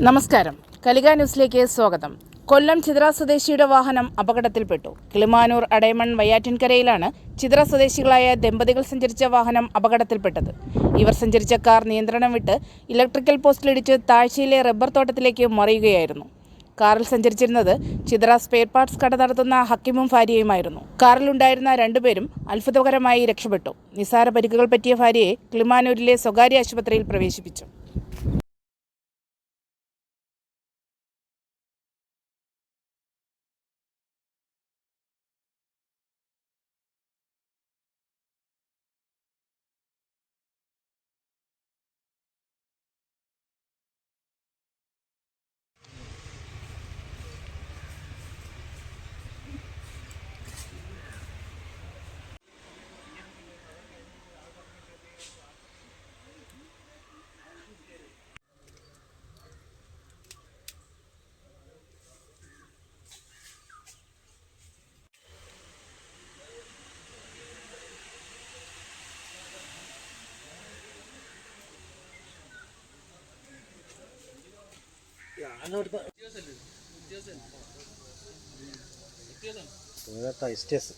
നമസ്കാരം, കലിക ന്യൂസിലേക്ക് സ്വാഗതം. കൊല്ലം ചിത്ര സ്വദേശിയുടെ വാഹനം അപകടത്തിൽപ്പെട്ടു. കിളിമാനൂർ അടയമൺ വയ്യാറ്റിൻകരയിലാണ് ചിത്ര സ്വദേശികളായ ദമ്പതികൾ സഞ്ചരിച്ച വാഹനം അപകടത്തിൽപ്പെട്ടത്. ഇവർ സഞ്ചരിച്ച കാർ നിയന്ത്രണം വിട്ട് ഇലക്ട്രിക്കൽ പോസ്റ്റിലിടിച്ച് താഴ്ചയിലെ റബ്ബർ തോട്ടത്തിലേക്ക് മറിയുകയായിരുന്നു. കാറിൽ സഞ്ചരിച്ചിരുന്നത് ചിത്ര സ്പെയർ പാർട്സ് കട നടത്തുന്ന ഹക്കിമും ഭാര്യയുമായിരുന്നു. കാറിലുണ്ടായിരുന്ന രണ്ടുപേരും അത്ഭുതകരമായി രക്ഷപ്പെട്ടു. നിസാര പരിക്കുകൾ പറ്റിയ ഭാര്യയെ കിളിമാനൂരിലെ സ്വകാര്യ ആശുപത്രിയിൽ പ്രവേശിപ്പിച്ചു. Toyota Estes.